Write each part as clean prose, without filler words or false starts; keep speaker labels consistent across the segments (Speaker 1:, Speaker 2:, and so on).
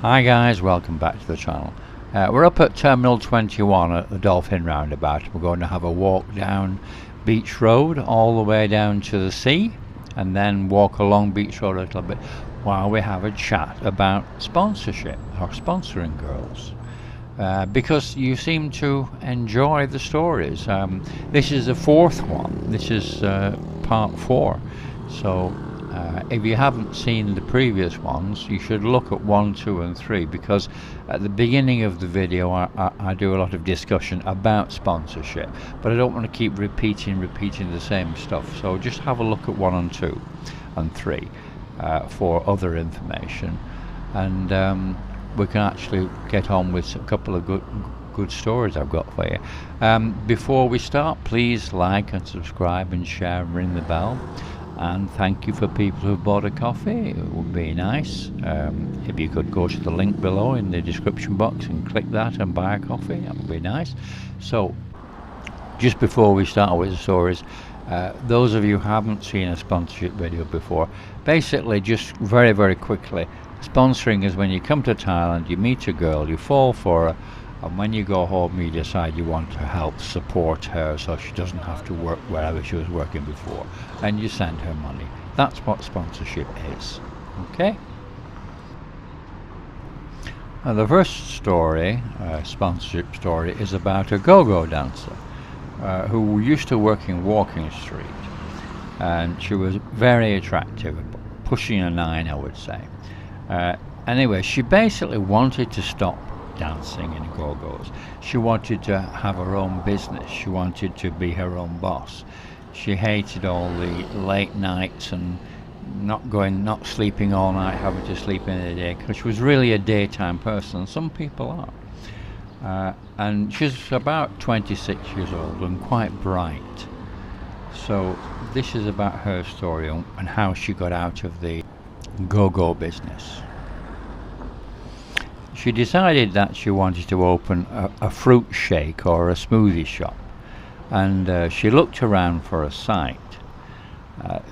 Speaker 1: Hi guys, welcome back to the channel. We're up at Terminal 21 at the Dolphin Roundabout. We're going to have a walk down Beach Road all the way down to the sea and then walk along Beach Road a little bit while we have a chat about sponsorship or sponsoring girls. Because you seem to enjoy the stories. This is the fourth one. This is part 4. So if you haven't seen the previous ones, you should look at 1, 2 and 3, because at the beginning of the video I do a lot of discussion about sponsorship, but I don't want to keep repeating the same stuff. So just have a look at 1 and 2 and 3 for other information, and we can actually get on with a couple of good stories I've got for you. Before we start, please like and subscribe and share and ring the bell. And thank you for people who've bought a coffee. It would be nice if you could go to the link below in the description box and click that and buy a coffee. That would be nice. So just before we start with the stories, those of you who haven't seen a sponsorship video before, basically just very quickly, sponsoring is when you come to Thailand, you meet a girl, you fall for her, and when you go home you decide you want to help support her so she doesn't have to work wherever she was working before, and you send her money. That's what sponsorship is. Okay? Now the first story, sponsorship story, is about a go-go dancer who used to work in Walking Street, and she was very attractive, pushing a 9 I would say. Anyway, she basically wanted to stop dancing in go-go's. She wanted to have her own business. She wanted to be her own boss. She hated all the late nights and not sleeping all night, having to sleep in the day, because she was really a daytime person. Some people are. And she's about 26 years old and quite bright. So this is about her story and how she got out of the go-go business. She decided that she wanted to open a fruit shake or a smoothie shop, and she looked around for a site.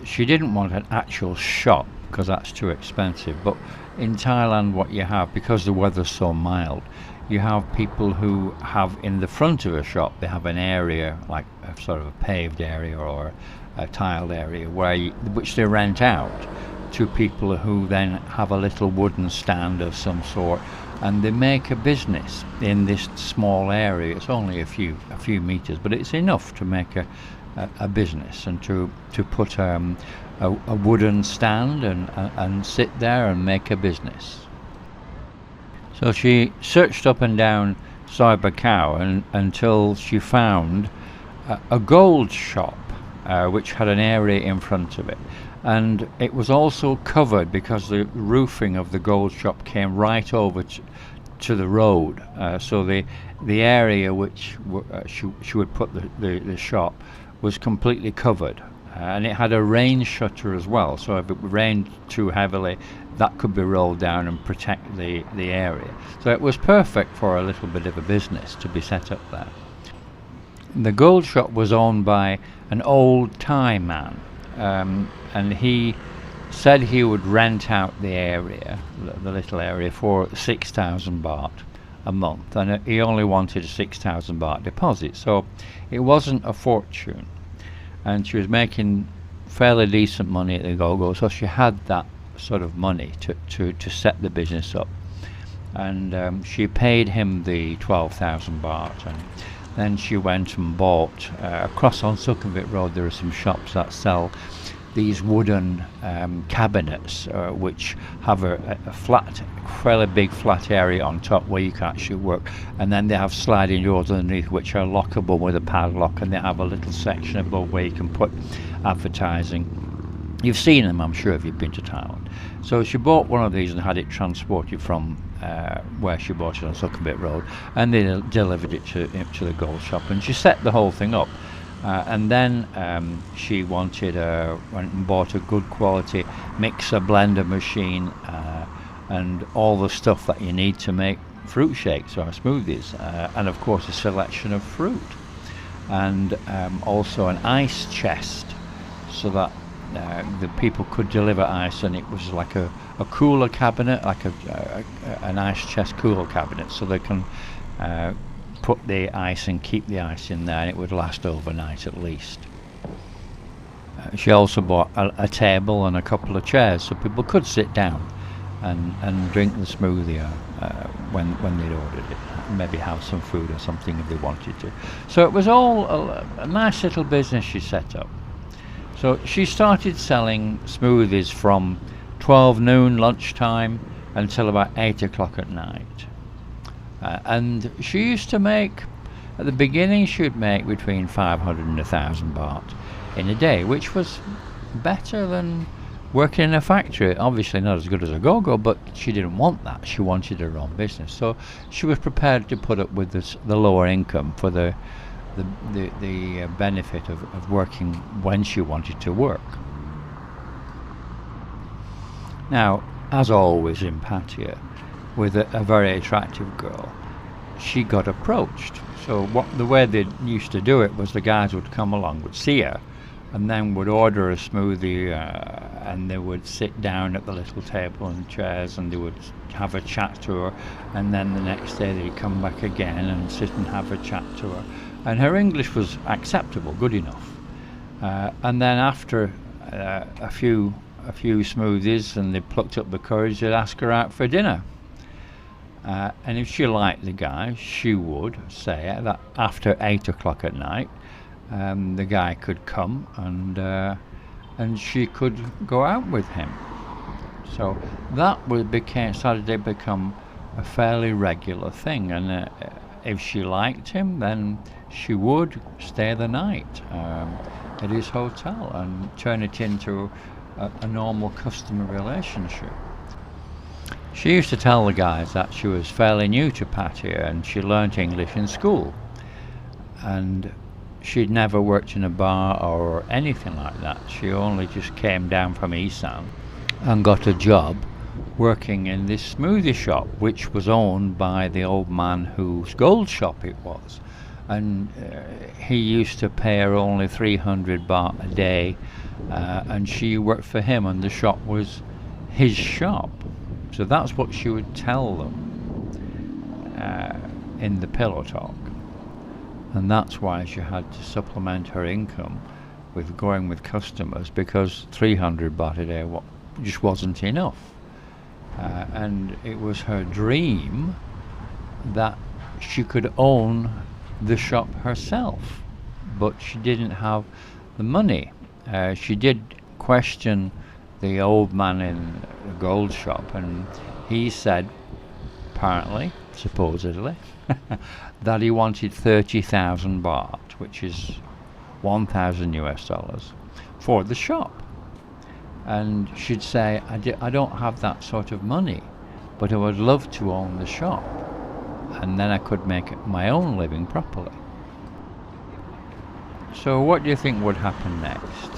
Speaker 1: She didn't want an actual shop because that's too expensive, but in Thailand what you have, because the weather's so mild, you have people who have in the front of a shop, they have an area like a sort of a paved area or a tiled area which they rent out to people who then have a little wooden stand of some sort, and they make a business in this small area. It's only a few meters, but it's enough to make a business and to put a wooden stand and sit there and make a business. So she searched up and down Soibakau until she found a gold shop which had an area in front of it, and it was also covered because the roofing of the gold shop came right over to the road, so the area which she would put the shop was completely covered, and it had a rain shutter as well, so if it rained too heavily that could be rolled down and protect the area. So it was perfect for a little bit of a business to be set up there. The gold shop was owned by an old Thai man, and he said he would rent out the area, the little area, for 6,000 baht a month, and he only wanted a 6,000 baht deposit, so it wasn't a fortune, and she was making fairly decent money at the go-go, so she had that sort of money to set the business up, and she paid him the 12,000 baht, and then she went and bought across on Sukhumvit Road. There are some shops that sell these wooden cabinets which have a flat, fairly big flat area on top where you can actually work, and then they have sliding doors underneath which are lockable with a padlock, and they have a little section above where you can put advertising. You've seen them, I'm sure, if you've been to Thailand. So she bought one of these and had it transported from where she bought it on Sukhumvit Road, and they delivered it to the gold shop, and she set the whole thing up. And then she went and bought a good quality mixer blender machine and all the stuff that you need to make fruit shakes or smoothies, and of course a selection of fruit, and also an ice chest, so that the people could deliver ice, and it was like a cooler cabinet, like an ice chest cooler cabinet, so they can put the ice and keep the ice in there, and it would last overnight at least. She also bought a table and a couple of chairs so people could sit down and drink the smoothie when they'd ordered it. Maybe have some food or something if they wanted to. So it was all a nice little business she set up. So she started selling smoothies from 12 noon lunchtime until about 8 o'clock at night. And she used to make, at the beginning she would make between 500 and 1,000 baht in a day, which was better than working in a factory. Obviously not as good as a go-go, but she didn't want that. She wanted her own business. So she was prepared to put up with the lower income for the benefit of working when she wanted to work. Now, as always in Pattaya, with a very attractive girl, she got approached. So the way they used to do it was the guys would come along, would see her, and then would order a smoothie, and they would sit down at the little table and chairs, and they would have a chat to her, and then the next day they'd come back again and sit and have a chat to her. And her English was acceptable, good enough. And then after a few smoothies and they plucked up the courage, they'd ask her out for dinner. And if she liked the guy, she would say that after 8 o'clock at night, the guy could come and she could go out with him. So that started to become a fairly regular thing. And if she liked him, then she would stay the night at his hotel and turn it into a normal customer relationship. She used to tell the guys that she was fairly new to Pattaya and she learnt English in school, and she'd never worked in a bar or anything like that. She only just came down from Isan and got a job working in this smoothie shop, which was owned by the old man whose gold shop it was. And he used to pay her only 300 baht a day, and she worked for him, and the shop was his shop. So that's what she would tell them in the pillow talk. And that's why she had to supplement her income with going with customers, because 300 baht a day just wasn't enough. And it was her dream that she could own the shop herself, but she didn't have the money. She did question the old man in the gold shop, and he said, apparently, supposedly, that he wanted 30,000 baht, which is 1,000 US dollars, for the shop. And she'd say, I don't have that sort of money, but I would love to own the shop, and then I could make my own living properly. So what do you think would happen next?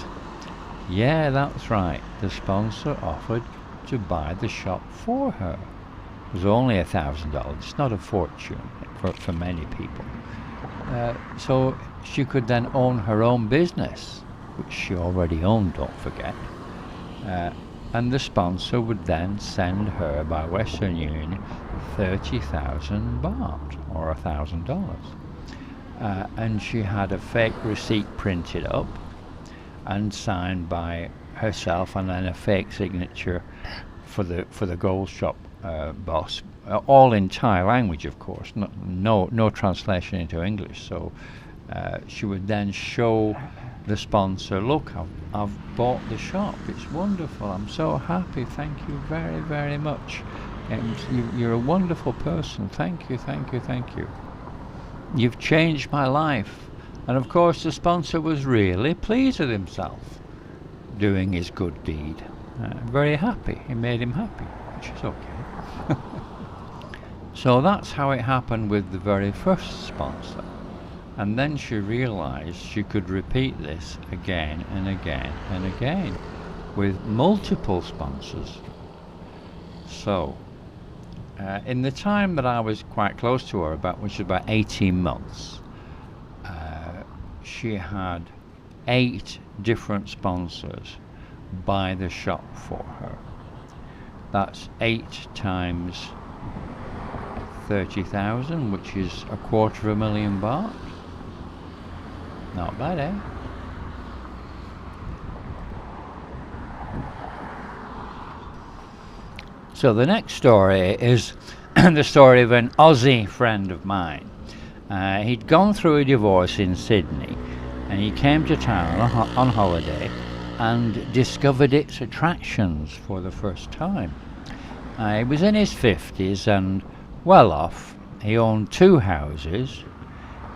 Speaker 1: Yeah, that's right. The sponsor offered to buy the shop for her. It was only $1,000. It's not a fortune for many people. So she could then own her own business, which she already owned, don't forget. And the sponsor would then send her by Western Union 30,000 baht, or $1,000. And she had a fake receipt printed up and signed by herself, and then a fake signature for the gold shop boss, all in Thai language, of course, no translation into English. So she would then show the sponsor, look, I've bought the shop, it's wonderful, I'm so happy, thank you very, very much, and you're a wonderful person, thank you, thank you, thank you. You've changed my life. And of course the sponsor was really pleased with himself doing his good deed. Very happy. It made him happy, which is okay. So that's how it happened with the very first sponsor. And then she realized she could repeat this again and again and again with multiple sponsors. So in the time that I was quite close to her, which was about 18 months, she had 8 different sponsors buy the shop for her. That's 8 times 30,000, which is $250,000 baht. Not bad, eh? So the next story is the story of an Aussie friend of mine. He'd gone through a divorce in Sydney, and he came to town on holiday and discovered its attractions for the first time. He was in his 50s and well off. He owned 2 houses,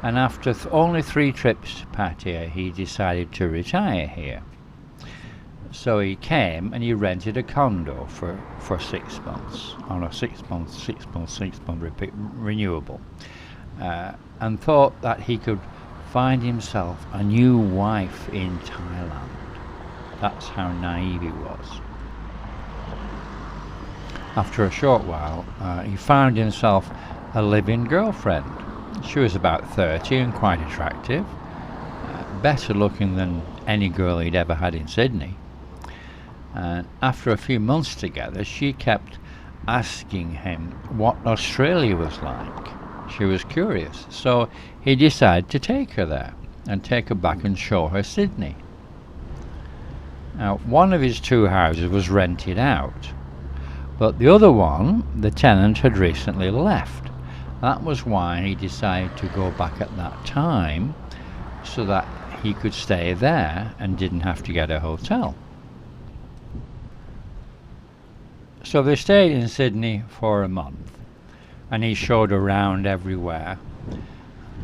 Speaker 1: and after only 3 trips to Pattaya, he decided to retire here. So he came and he rented a condo for 6 months on a 6 month renewable, and thought that he could find himself a new wife in Thailand. That's how naive he was. After a short while, he found himself a live-in girlfriend. She was about 30 and quite attractive, better looking than any girl he'd ever had in Sydney. And after a few months together, she kept asking him what Australia was like. She was curious, so he decided to take her there and take her back and show her Sydney. Now, one of his 2 houses was rented out, but the other one, the tenant had recently left. That was why he decided to go back at that time, so that he could stay there and didn't have to get a hotel. So they stayed in Sydney for a month, and he showed around everywhere.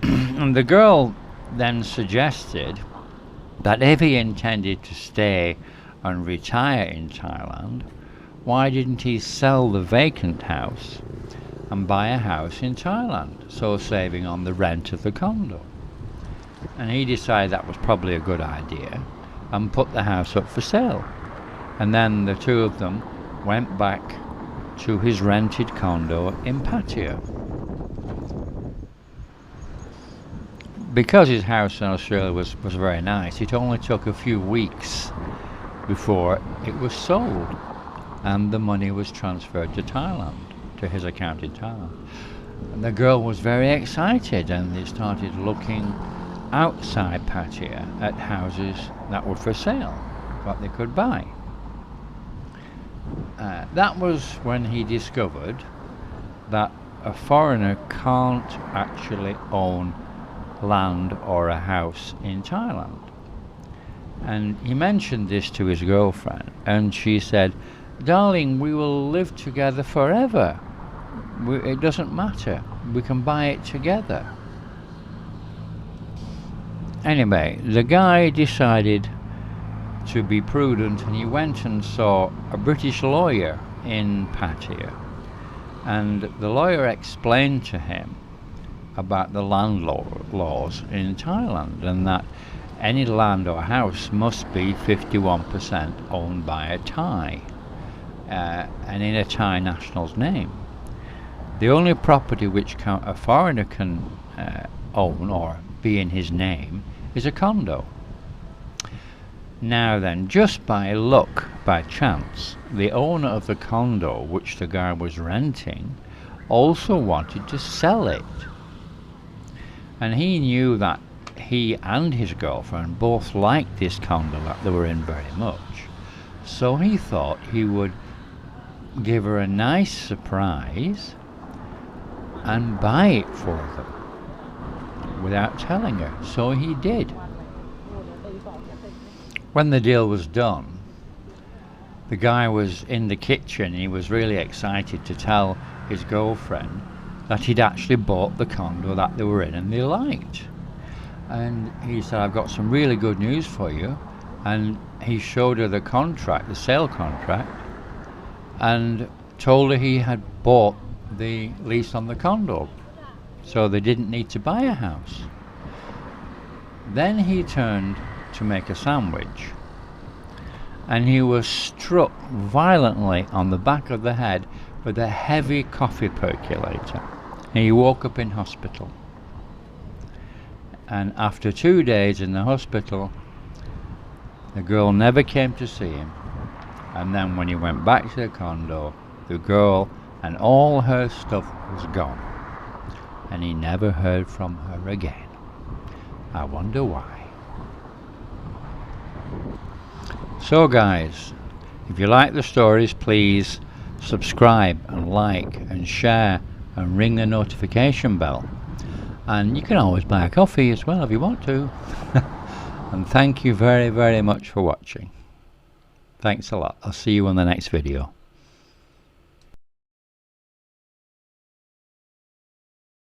Speaker 1: And the girl then suggested that if he intended to stay and retire in Thailand, why didn't he sell the vacant house and buy a house in Thailand, so saving on the rent of the condo? And he decided that was probably a good idea and put the house up for sale. And then the 2 of them went back to his rented condo in Pattaya. Because his house in Australia was very nice, it only took a few weeks before it was sold, and the money was transferred to Thailand, to his account in Thailand. And the girl was very excited, and they started looking outside Pattaya at houses that were for sale, what they could buy. That was when he discovered that a foreigner can't actually own land or a house in Thailand. And he mentioned this to his girlfriend, and she said, "Darling, we will live together forever. It doesn't matter. We can buy it together." Anyway, the guy decided to be prudent, and he went and saw a British lawyer in Pattaya. And the lawyer explained to him about the land laws in Thailand, and that any land or house must be 51% owned by a Thai, and in a Thai national's name. The only property which a foreigner can own or be in his name is a condo. Now then, just by luck, by chance, the owner of the condo which the guy was renting also wanted to sell it. And he knew that he and his girlfriend both liked this condo that they were in very much. So he thought he would give her a nice surprise and buy it for them without telling her. So he did. When the deal was done, the guy was in the kitchen. He was really excited to tell his girlfriend that he'd actually bought the condo that they were in and they liked. And he said, "I've got some really good news for you." And he showed her the contract, the sale contract, and told her he had bought the lease on the condo, so they didn't need to buy a house. Then he turned to make a sandwich, and he was struck violently on the back of the head with a heavy coffee percolator. He woke up in hospital, and after 2 days in the hospital, The girl never came to see him, and then when he went back to the condo, the girl and all her stuff was gone, and he never heard from her again. I wonder why. So guys, if you like the stories, please subscribe and like and share and ring the notification bell. And you can always buy a coffee as well if you want to. And thank you very, very much for watching. Thanks a lot. I'll see you on the next video.